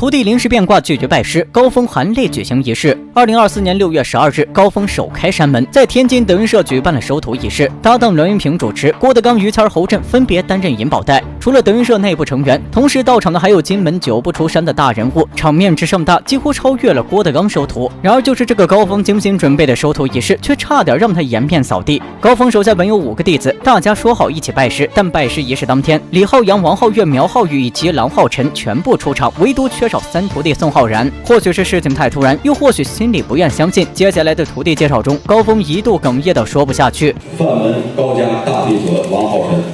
徒弟临时变卦拒绝拜师，高峰含泪举行仪式。2024年6月12日，高峰首开山门，在天津德云社举办了收徒仪式，搭档栾云平主持，郭德纲、于谦、侯震分别担任银保带。除了德云社内部成员，同时到场的还有金门9不出山的大人物，场面之盛大，几乎超越了郭德纲收徒。然而，就是这个高峰精心准备的收徒仪式，却差点让他颜面扫地。高峰手下本有5个弟子，大家说好一起拜师，但拜师仪式当天，李浩洋、王浩月、苗浩宇以及郎浩辰全部出场，唯独缺少3徒弟宋浩然。或许是事情太突然，又或许心里不愿相信。接下来的徒弟介绍中，高峰一度哽咽到说不下去。范文高家大弟子王浩辰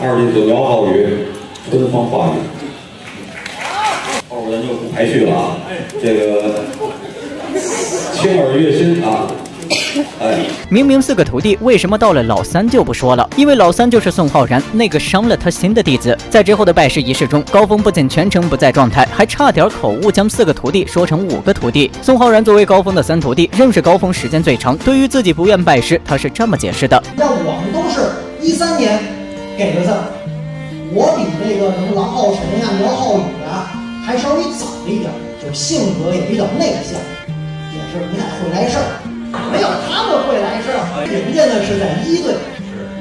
，2弟子苗浩宇敦煌话语，后边就不排序了啊，这个清耳乐心啊。明明4个徒弟，为什么到了老3就不说了？因为老3就是宋浩然，那个伤了他心的弟子。在之后的拜师仪式中，高峰不仅全程不在状态，还差点口误将4个徒弟说成5个徒弟。宋浩然作为高峰的3徒弟，认识高峰时间最长，对于自己不愿拜师，他是这么解释的：那我们都是13年给的字，我比这个什么郎浩辰呀、苗浩宇啊还稍微早一点，就是性格也比较内向，也是不太会来事儿。没有他们会来事儿，人家呢是在1队，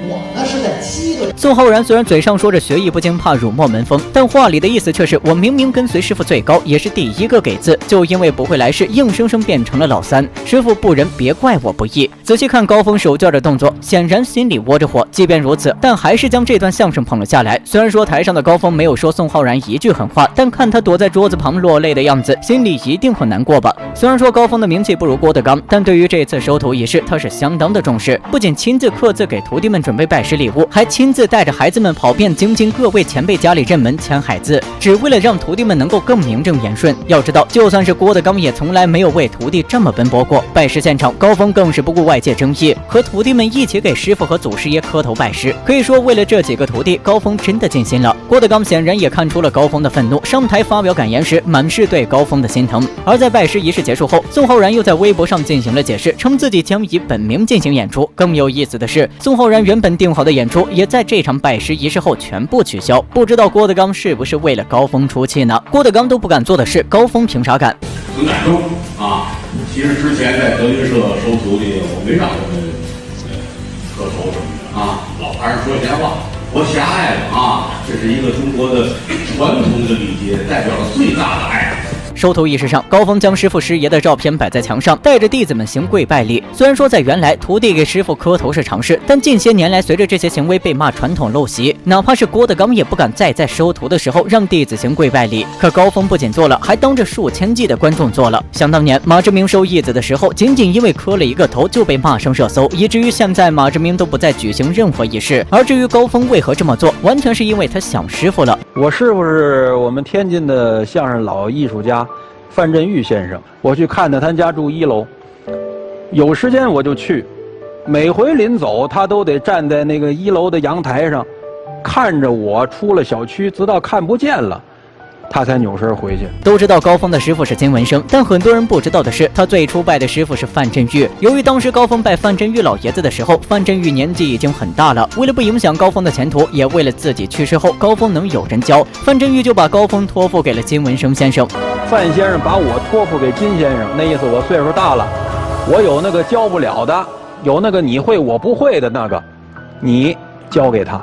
我呢是在7队。宋浩然虽然嘴上说着学艺不精，怕辱没门风，但话里的意思却是我明明跟随师傅最高，也是第1个给字，就因为不会来事，硬生生变成了老3。师傅不仁，别怪我不义。仔细看高峰手绢的动作，显然心里窝着火。即便如此，但还是将这段相声捧了下来。虽然说台上的高峰没有说宋浩然一句狠话，但看他躲在桌子旁落泪的样子，心里一定很难过吧。虽然说高峰的名气不如郭德纲，但对于这次收徒仪式，他是相当的重视，不仅亲自刻字给徒弟们准备拜师礼物，还亲自带着孩子们跑遍京津各位前辈家里认门签海字，只为了让徒弟们能够更名正言顺。要知道，就算是郭德纲也从来没有为徒弟这么奔波过。拜师现场，高峰更是不顾外界争议，和徒弟们一起给师傅和祖师爷磕头拜师。可以说，为了这几个徒弟，高峰真的尽心了。郭德纲显然也看出了高峰的愤怒，上台发表感言时，满是对高峰的心疼。而在拜师仪式结束后，宋浩然又在微博上进行了解释，称自己将以本名进行演出。更有意思的是，宋浩然原本定好的演出也在这场拜师仪式后全部取消。不知道郭德纲是不是为了高峰出气呢？郭德纲都不敢做的事，高峰凭啥敢？很感动啊！其实之前在德云社收徒弟，我没让他们磕头什么的啊，老派人说闲话，我狭隘了啊！这是一个中国的传统的礼节，代表了最大的爱。收徒仪式上，高峰将师傅师爷的照片摆在墙上，带着弟子们行跪拜礼。虽然说在原来徒弟给师傅磕头是常事，但近些年来随着这些行为被骂传统陋习，哪怕是郭德纲也不敢再在收徒的时候让弟子行跪拜礼。可高峰不仅做了，还当着数千计的观众做了。想当年马志明收义子的时候，仅仅因为磕了1个头就被骂上热搜，以至于现在马志明都不再举行任何仪式。而至于高峰为何这么做，完全是因为他想师傅了。我师傅是我们天津的相声老艺术家范振钰先生，我去看他家住1楼，有时间我就去，每回临走他都得站在那个1楼的阳台上，看着我出了小区，直到看不见了，他才扭身回去。都知道高峰的师傅是金文生，但很多人不知道的是，他最初拜的师傅是范振钰。由于当时高峰拜范振钰老爷子的时候，范振钰年纪已经很大了，为了不影响高峰的前途，也为了自己去世后高峰能有人教，范振钰就把高峰托付给了金文生先生。范先生把我托付给金先生，那意思我岁数大了，我有那个教不了的，有那个你会我不会的那个，你交给他。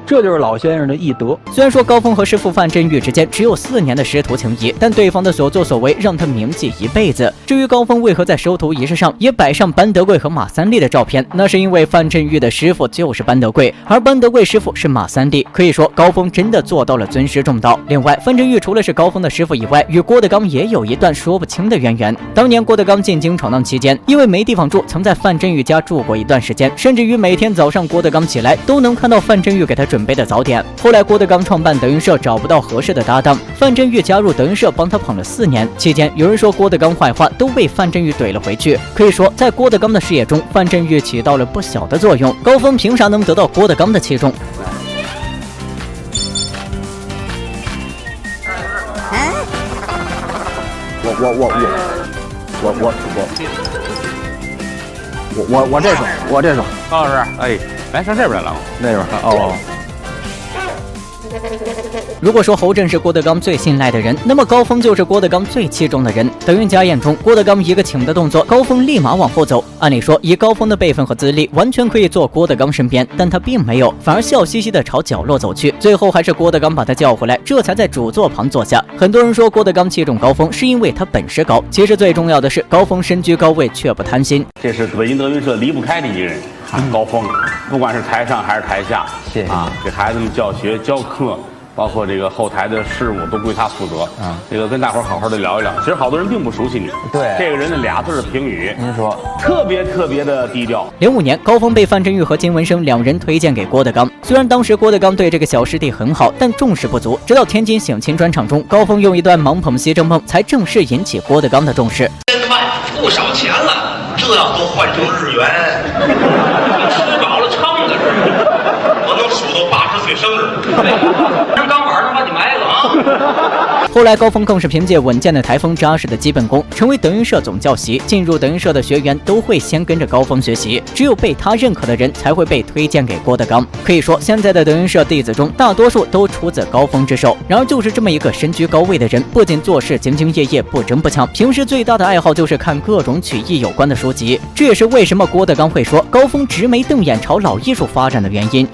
这就是老先生的义德。虽然说高峰和师傅范振钰之间只有4年的师徒情谊，但对方的所作所为让他铭记一辈子。至于高峰为何在收徒仪式上也摆上班德贵和马三立的照片，那是因为范振钰的师傅就是班德贵，而班德贵师傅是马三立。可以说高峰真的做到了尊师重道。另外，范振钰除了是高峰的师傅以外，与郭德纲也有一段说不清的渊源。当年郭德纲进京闯荡期间，因为没地方住，曾在范振钰家住过一段时间，甚至于每天早上郭德纲起来都能看到范振钰给他准备的早点。后来郭德纲创办德云社找不到合适的搭档，范振钰加入德云社帮他捧了4年，期间有人说郭德纲坏话，都被范振钰怼了回去。可以说在郭德纲的事业中，范振钰起到了不小的作用。高峰凭啥能得到郭德纲的器重？我这首，高老师，哎，来上这边来了吗？那边哦。如果说侯震是郭德纲最信赖的人，那么高峰就是郭德纲最器重的人。德云家宴中，郭德纲一个请的动作，高峰立马往后走。按理说，以高峰的辈分和资历，完全可以坐郭德纲身边，但他并没有，反而笑嘻嘻地朝角落走去。最后还是郭德纲把他叫回来，这才在主座旁坐下。很多人说郭德纲器重高峰，是因为他本事高，其实最重要的是高峰身居高位却不贪心。这是北京德云社离不开的一个人，高峰，不管是台上还是台下，谢谢给孩子们教学教课。包括这个后台的事务都归他负责。这个跟大伙儿好好的聊一聊。其实好多人并不熟悉你。对，这个人的俩字的评语，您说特别的低调。05年，高峰被范振钰和金文生两人推荐给郭德纲。虽然当时郭德纲对这个小师弟很好，但重视不足。直到天津省亲专场中，高峰用一段盲捧西征梦，才正式引起郭德纲的重视。1000万，不少钱了，这要都换成日元，吃饱了撑的是，我能数到80岁生日。人钢板他妈你埋了啊！后来高峰更是凭借稳健的台风、扎实的基本功，成为德云社总教习。进入德云社的学员都会先跟着高峰学习，只有被他认可的人才会被推荐给郭德纲。可以说，现在的德云社弟子中，大多数都出自高峰之手。然而，就是这么一个身居高位的人，不仅做事兢兢业业、不争不抢，平时最大的爱好就是看各种曲艺有关的书籍。这也是为什么郭德纲会说高峰直眉瞪眼朝老艺术发展的原因。